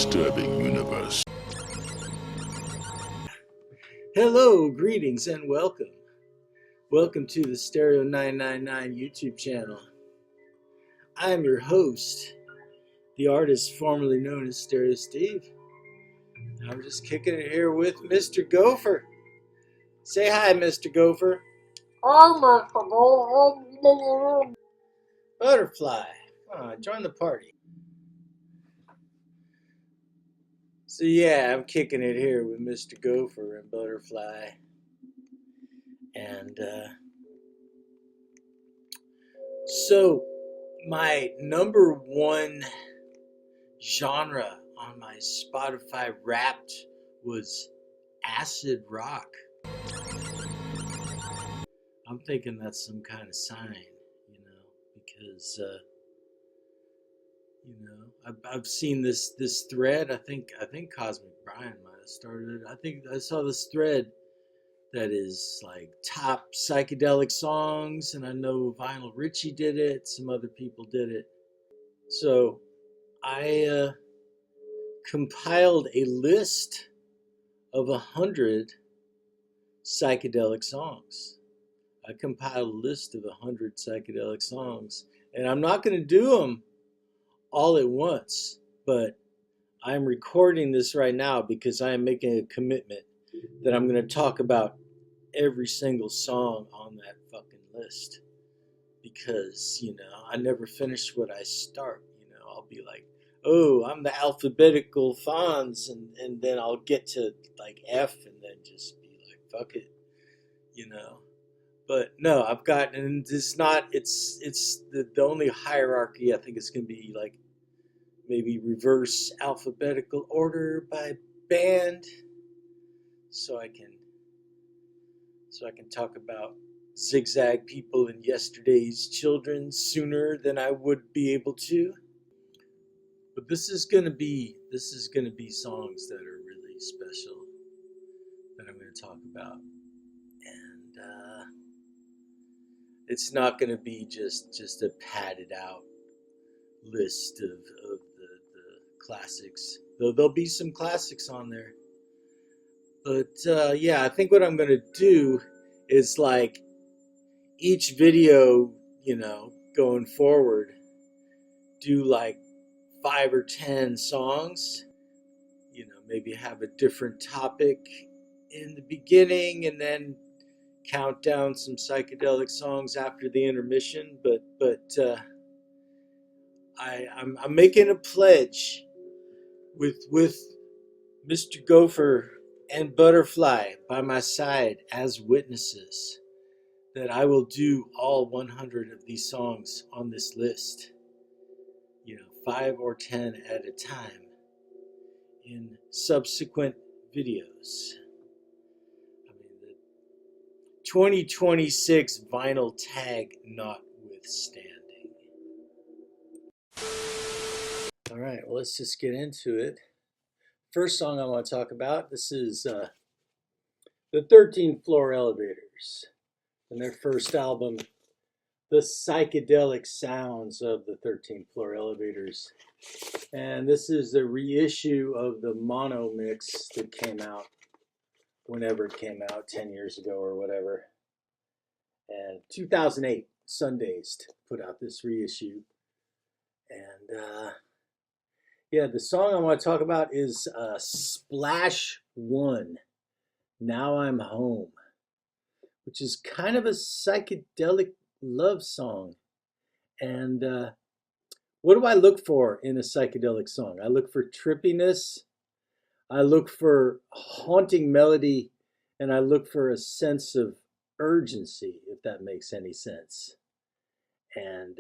disturbing universe. Hello, greetings, and welcome. Welcome to the Stereo 999 YouTube channel. I am your host, the artist formerly known as Stereo Steve. I'm just kicking it here with Mr. Gopher. Say hi, Mr. Gopher. Butterfly, come on, join the party. So yeah, I'm kicking it here with Mr. Gopher and Butterfly. And so my number one genre on my Spotify Wrapped was acid rock. I'm thinking that's some kind of sign, because I've seen this thread. I think Cosmic Brian might have started it. I think I saw this thread that is like top psychedelic songs, and I know Vinyl Richie did it. Some other people did it. So I compiled a list of 100 psychedelic songs. I compiled a list of 100 psychedelic songs, and I'm not going to do them all at once, but I'm recording this right now because I am making a commitment that I'm going to talk about every single song on that fucking list, because I never finish what I start. I'll be like, oh, I'm the alphabetical Fonz, and then I'll get to like F and then just be like, fuck it, But no, I've got, and it's the only hierarchy I think is going to be like maybe reverse alphabetical order by band, so I can talk about Zigzag People and Yesterday's Children sooner than I would be able to. But this is gonna be songs that are really special that I'm going to talk about, and it's not going to be just a padded out list of the classics, though there'll be some classics on there. But yeah, I think what I'm going to do is like each video, going forward, do like 5 or 10 songs, maybe have a different topic in the beginning and then count down some psychedelic songs after the intermission. But I'm making a pledge with Mr. Gopher and Butterfly by my side as witnesses that I will do all 100 of these songs on this list, 5 or 10 at a time in subsequent videos. I mean, the 2026 vinyl tag notwithstanding. All right, well, let's just get into it. First song I want to talk about, this is the 13th Floor Elevators and their first album, The Psychedelic Sounds of the 13th Floor Elevators. And this is the reissue of the mono mix that came out whenever it came out, 10 years ago or whatever. And 2008, Sundazed put out this reissue. And yeah, the song I want to talk about is Splash One, Now I'm Home, which is kind of a psychedelic love song. And what do I look for in a psychedelic song? I look for trippiness, I look for haunting melody, and I look for a sense of urgency, if that makes any sense. And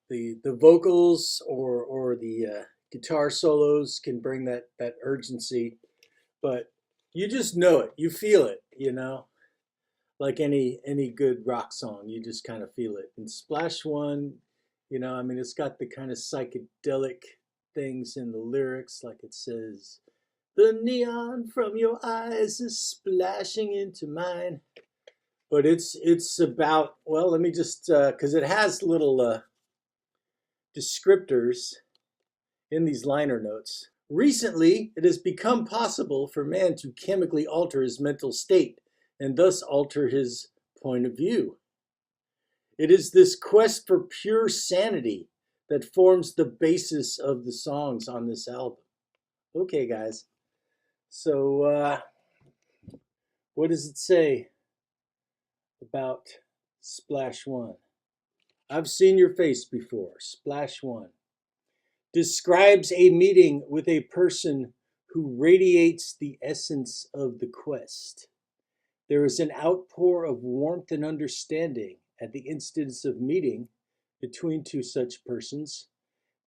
the vocals or the guitar solos can bring that urgency, but you just know it, you feel it, like any good rock song, you just kind of feel it. And Splash One, it's got the kind of psychedelic things in the lyrics, like it says, the neon from your eyes is splashing into mine. But it's about, well, let me just, because it has little descriptors. in these liner notes. Recently, it has become possible for man to chemically alter his mental state and thus alter his point of view. It is this quest for pure sanity that forms the basis of the songs on this album. Okay, guys. So, what does it say about Splash One? I've seen your face before. Splash One describes a meeting with a person who radiates the essence of the quest. There is an outpour of warmth and understanding at the instance of meeting between two such persons,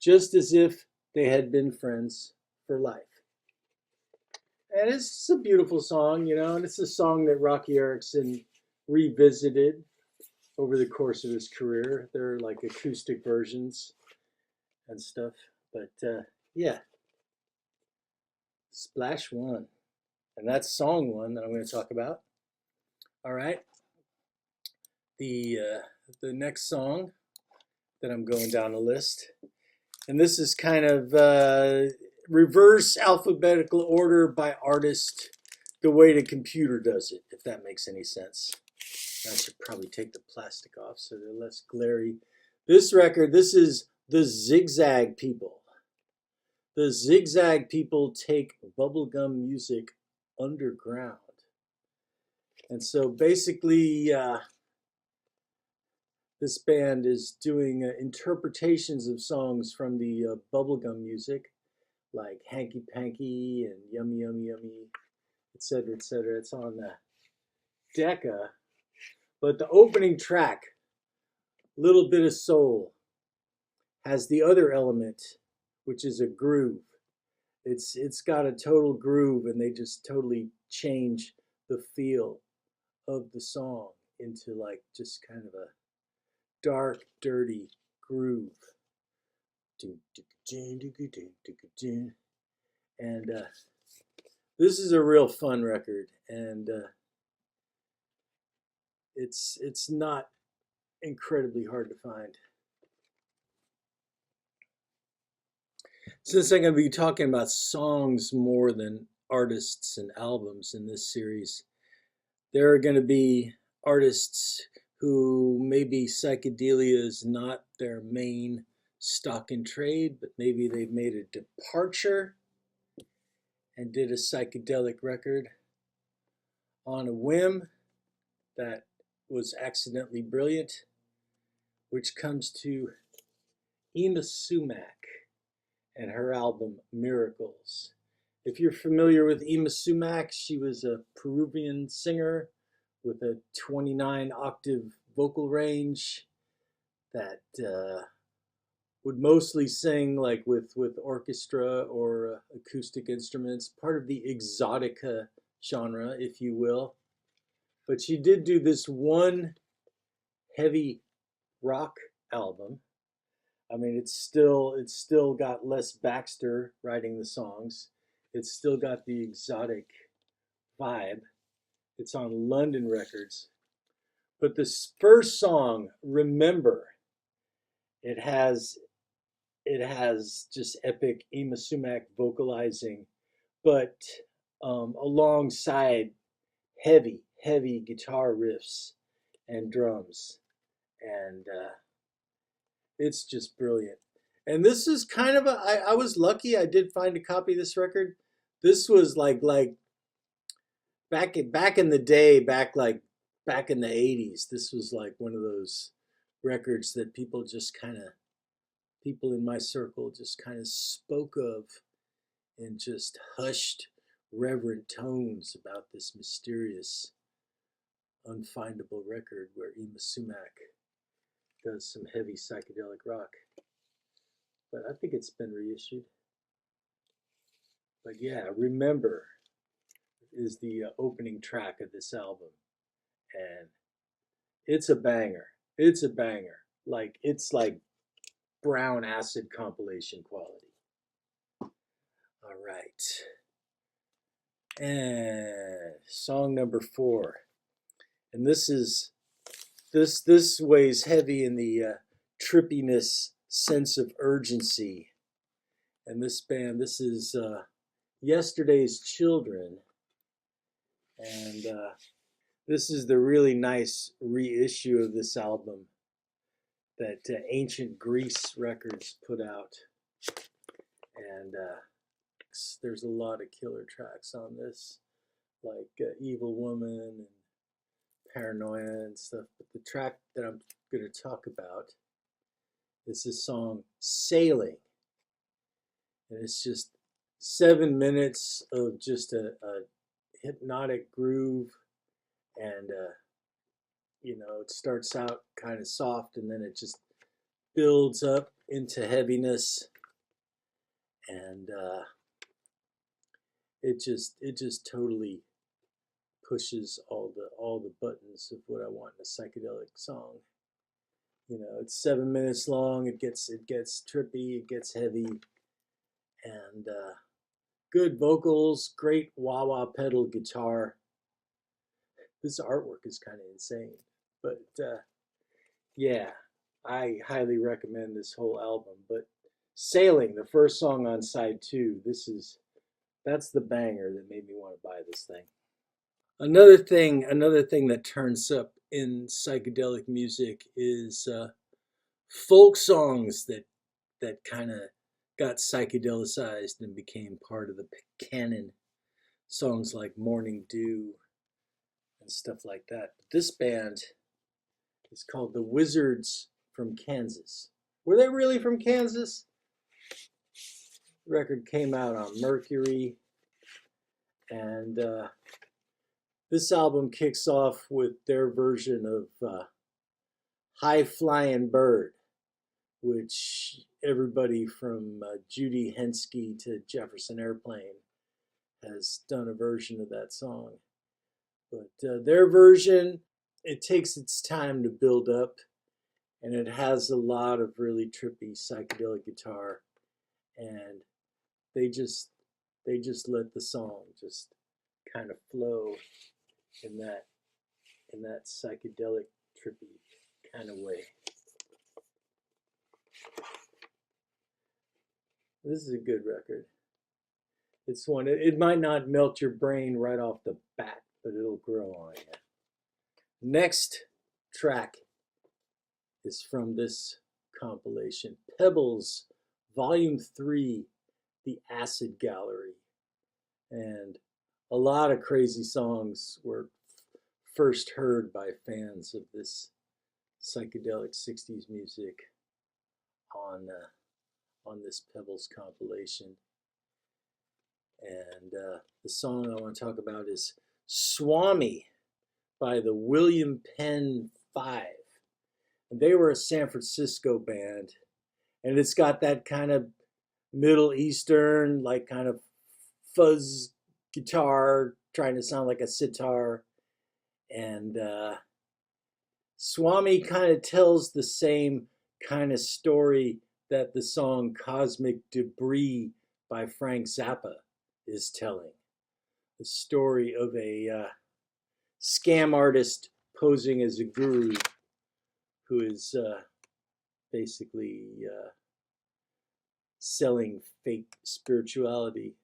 just as if they had been friends for life. And it's a beautiful song, and it's a song that Rocky Erickson revisited over the course of his career. There are like acoustic versions and stuff. But yeah, Splash One. And that's song one that I'm going to talk about. All right. The next song that I'm going down the list. And this is kind of reverse alphabetical order by artist, the way the computer does it, if that makes any sense. I should probably take the plastic off so they're less glary. This record, this is the Zigzag People. The Zigzag People take bubblegum music underground. And so basically, this band is doing interpretations of songs from the bubblegum music, like Hanky Panky and Yummy Yummy Yummy, etc., etc. It's on the Decca. But the opening track, Little Bit of Soul, has the other element, which is a groove. It's got a total groove, and they just totally change the feel of the song into like just kind of a dark, dirty groove. And this is a real fun record, and it's not incredibly hard to find. Since I'm going to be talking about songs more than artists and albums in this series, there are going to be artists who maybe psychedelia is not their main stock in trade, but maybe they've made a departure and did a psychedelic record on a whim that was accidentally brilliant, which comes to Ema Sumac and her album Miracles. If you're familiar with Ema Sumac, she was a Peruvian singer with a 29-octave vocal range that would mostly sing like with orchestra or acoustic instruments, part of the exotica genre, if you will. But she did do this one heavy rock album. I mean, it's still got Les Baxter writing the songs. It's still got the exotic vibe. It's on London Records. But this first song, Remember, it has just epic Ema Sumac vocalizing, but alongside heavy guitar riffs and drums. And it's just brilliant. And this is kind of I was lucky. I did find a copy of this record. This was like back in the day, back in the 80s. This was like one of those records that people in my circle just kind of spoke of in just hushed, reverent tones about this mysterious, unfindable record where Ema Sumac does some heavy psychedelic rock. But I think it's been reissued. But yeah, Remember is the opening track of this album. And it's a banger. It's a banger. It's like brown acid compilation quality. All right. And song number 4. And this weighs heavy in the trippiness sense of urgency And this band, this is Yesterday's Children, and this is the really nice reissue of this album that Ancient Greece Records put out, and there's a lot of killer tracks on this, like Evil Woman and Paranoia and stuff. But the track that I'm going to talk about is the song Sailing. And it's just 7 minutes of just a hypnotic groove. And, it starts out kind of soft and then it just builds up into heaviness. And it just totally pushes all the buttons of what I want in a psychedelic song. It's 7 minutes long. It gets trippy. It gets heavy, and good vocals, great wah-wah pedal guitar. This artwork is kind of insane, but yeah, I highly recommend this whole album. But Sailing, the first song on side 2, that's the banger that made me want to buy this thing. Another thing that turns up in psychedelic music is folk songs that kind of got psychedelicized and became part of the canon. Songs like Morning Dew and stuff like that. But this band is called the Wizards from Kansas. Were they really from Kansas? The record came out on Mercury, and this album kicks off with their version of High Flying Bird, which everybody from Judy Henske to Jefferson Airplane has done a version of that song. But their version, it takes its time to build up, and it has a lot of really trippy psychedelic guitar, and they just let the song just kind of flow in that psychedelic trippy kind of way. This is a good record. It's one, it might not melt your brain right off the bat, but it'll grow on you. Next track is from this compilation, Pebbles, Volume 3, The Acid Gallery. And a lot of crazy songs were first heard by fans of this psychedelic 60s music on this Pebbles compilation. And the song I want to talk about is Swami by the William Penn Five. And they were a San Francisco band, and it's got that kind of Middle Eastern, like kind of fuzz guitar, trying to sound like a sitar. And Swami kind of tells the same kind of story that the song Cosmic Debris by Frank Zappa is telling. The story of a scam artist posing as a guru who is basically selling fake spirituality,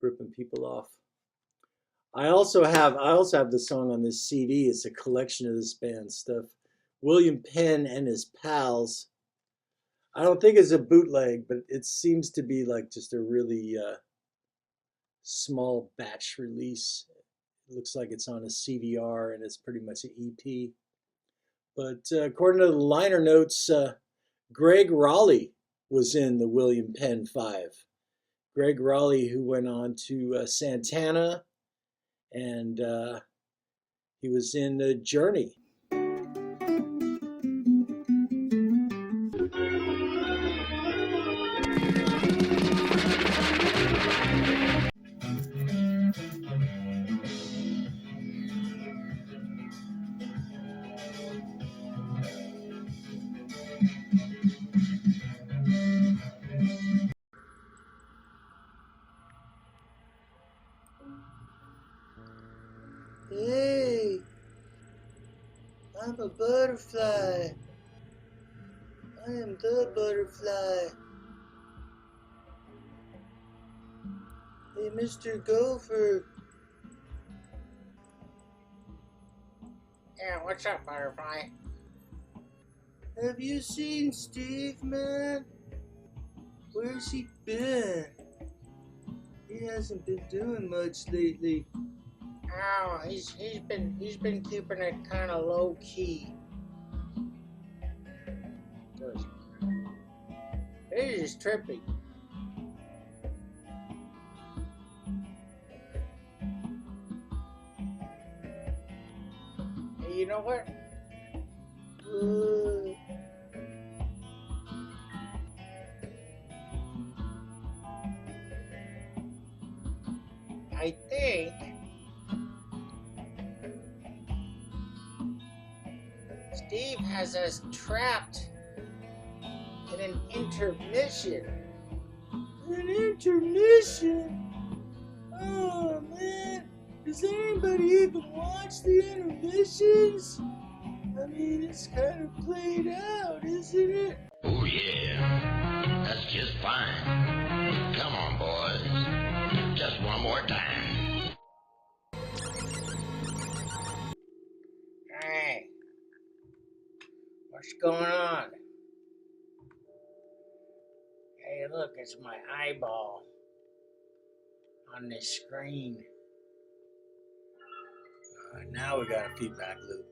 ripping people off. I also have the song on this CD. It's a collection of this band's stuff. William Penn and His Pals. I don't think it's a bootleg, but it seems to be like just a really small batch release. It looks like it's on a CDR, and it's pretty much an EP. But according to the liner notes, Greg Raleigh was in the William Penn Five. Greg Raleigh, who went on to Santana, and he was in Journey. Hey, I'm a butterfly. I am the butterfly. Hey, Mr. Gopher. Yeah, what's up, Butterfly? Have you seen Steve, man? Where's he been? He hasn't been doing much lately. Oh, he's been keeping it kind of low key. This is trippy. Hey, you know what? I think Steve has us trapped in an intermission. An intermission? Oh, man. Does anybody even watch the intermissions? I mean, it's kind of played out, isn't it? Oh, yeah. That's just fine. Come on, boys. Just one more time. Hey, what's going on? Hey, look, it's my eyeball on this screen. Now we got a feedback loop.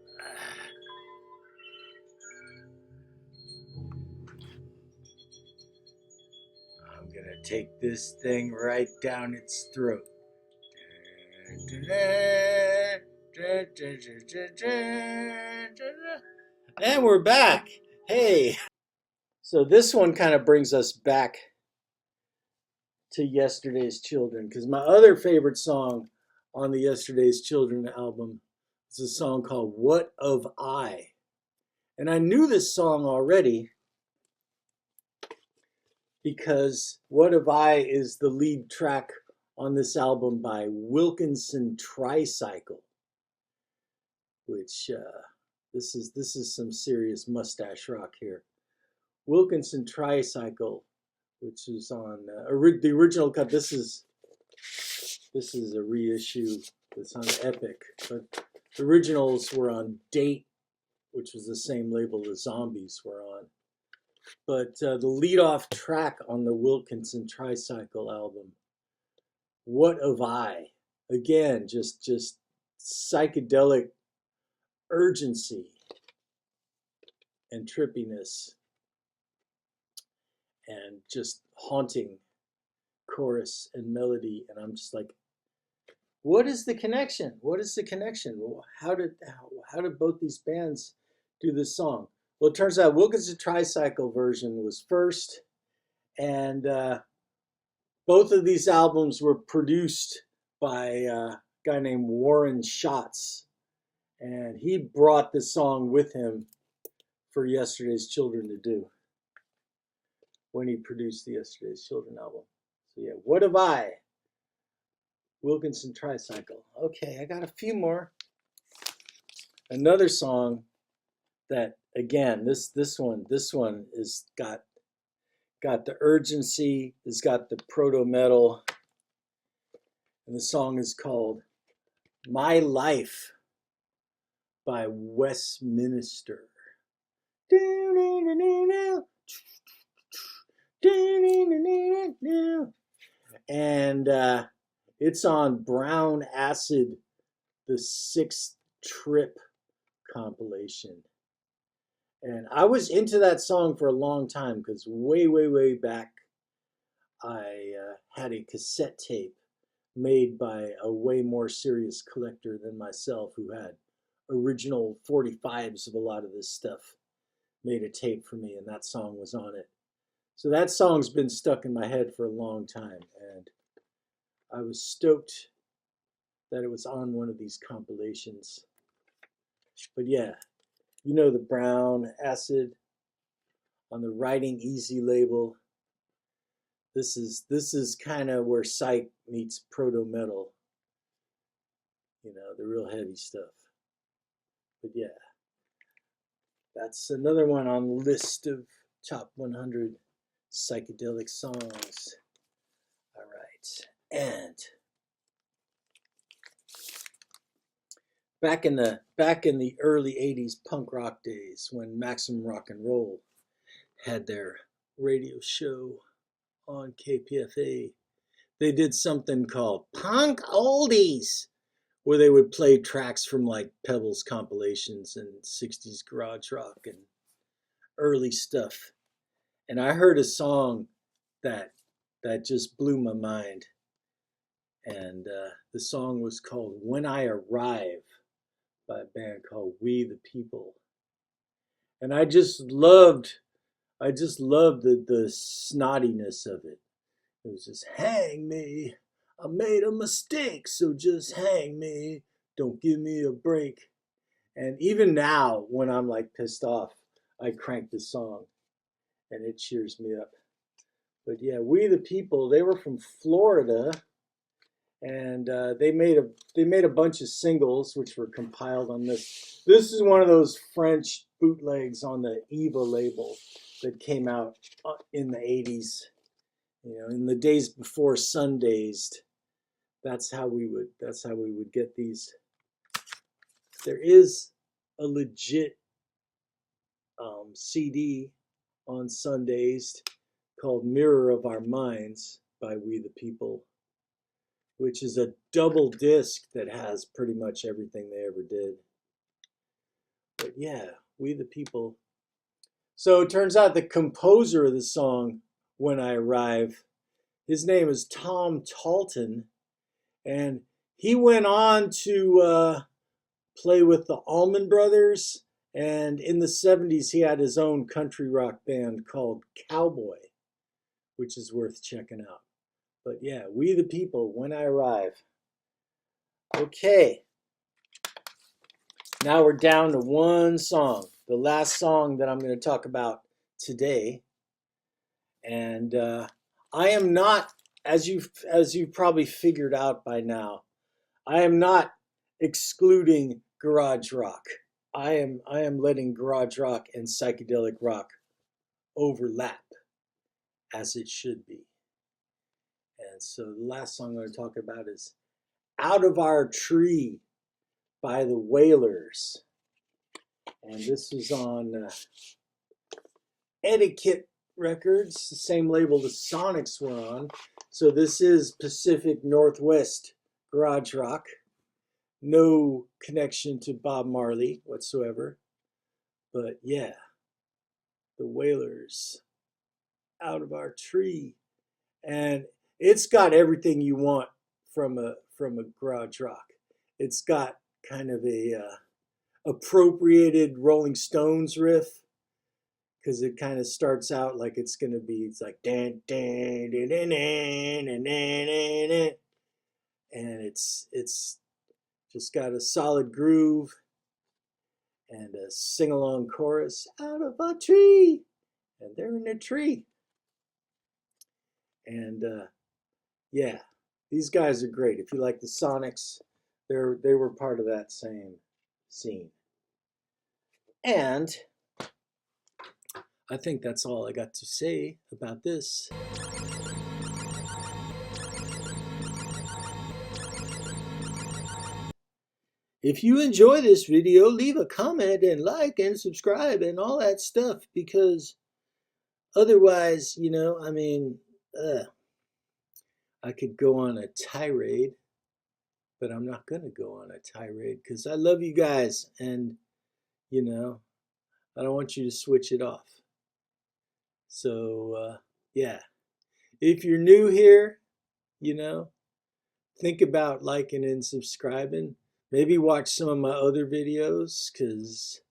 I'm gonna take this thing right down its throat. And we're back. Hey. So this one kind of brings us back to Yesterday's Children, because my other favorite song on the Yesterday's Children album is a song called What of I? And I knew this song already because What of I is the lead track on this album by Wilkinson Tricycle, which this is some serious mustache rock here. Wilkinson Tricycle, which is on the original cut. This is a reissue. It's on Epic, but the originals were on Date, which was the same label the Zombies were on. But the lead-off track on the Wilkinson Tricycle album, What of I? Again, just psychedelic urgency and trippiness and just haunting chorus and melody. And I'm just like, what is the connection? What is the connection? How did both these bands do this song? Well, it turns out Wilkinson Tricycle version was first, and both of these albums were produced by a guy named Warren Schatz, and he brought the song with him for Yesterday's Children to do when he produced the Yesterday's Children album. So yeah, What Have I? Wilkinson Tricycle. Okay, I got a few more. Another song that, again, this one is got the urgency, it's got the proto metal, and the song is called My Life by Westminster. And it's on Brown Acid, the Sixth Trip compilation. And I was into that song for a long time because way back, I had a cassette tape made by a way more serious collector than myself who had original 45s of a lot of this stuff, made a tape for me, and that song was on it. So that song's been stuck in my head for a long time, and I was stoked that it was on one of these compilations. But yeah, you know the Brown Acid on the Writing Easy label. This is kind of where psych meets proto metal. You know, the real heavy stuff. But yeah, that's another one on the list of top 100 psychedelic songs. All right. And back in the early 80s punk rock days, when Maximum Rock and Roll had their radio show on KPFA, they did something called Punk Oldies, where they would play tracks from like Pebbles compilations and 60s garage rock and early stuff. And I heard a song that just blew my mind. And the song was called When I Arrive by a band called We the People. And I just loved the snottiness of it. It was just, hang me, I made a mistake, so just hang me, don't give me a break. And even now, when I'm like pissed off, I crank this song and it cheers me up. But yeah, We the People, they were from Florida, and they made a bunch of singles which were compiled on this. This is one of those French bootlegs on the Eva label that came out in the 80s. You know, in the days before Sundazed. That's how we would get these. There is a legit CD on Sundazed called Mirror of Our Minds by We the People, which is a double disc that has pretty much everything they ever did. But yeah, We the People. So it turns out the composer of the song, When I Arrive, his name is Tom Talton, and he went on to play with the Allman Brothers, and in the 70s he had his own country rock band called Cowboy, which is worth checking out. But yeah, We the People, When I Arrive. Okay, now we're down to one song, the last song that I'm going to talk about today. And I am not, as you've probably figured out by now, I am not excluding garage rock. I am letting garage rock and psychedelic rock overlap as it should be. And so the last song I'm going to talk about is Out of Our Tree by the Wailers. And this is on Etiquette Records, the same label the Sonics were on. So this is Pacific Northwest garage rock. No connection to Bob Marley whatsoever. But yeah, the Wailers, Out of Our Tree. And it's got everything you want from a garage rock. It's got kind of a appropriated Rolling Stones riff, because it kind of starts out like it's going to be, it's like dan dan dan dan dan dan dan, and it's just got a solid groove and a sing-along chorus. Out of a tree, and they're in a tree. And yeah, these guys are great. If you like the Sonics, they were part of that same scene. And I think that's all I got to say about this. If you enjoy this video, leave a comment and like and subscribe and all that stuff, because otherwise, you know, I mean, I could go on a tirade, but I'm not going to go on a tirade because I love you guys, and, you know, I don't want you to switch it off. So, yeah, if you're new here, you know, think about liking and subscribing. Maybe watch some of my other videos, because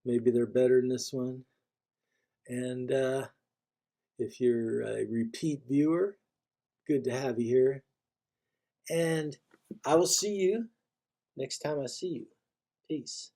maybe they're better than this one. And if you're a repeat viewer, good to have you here. And I will see you next time I see you. Peace.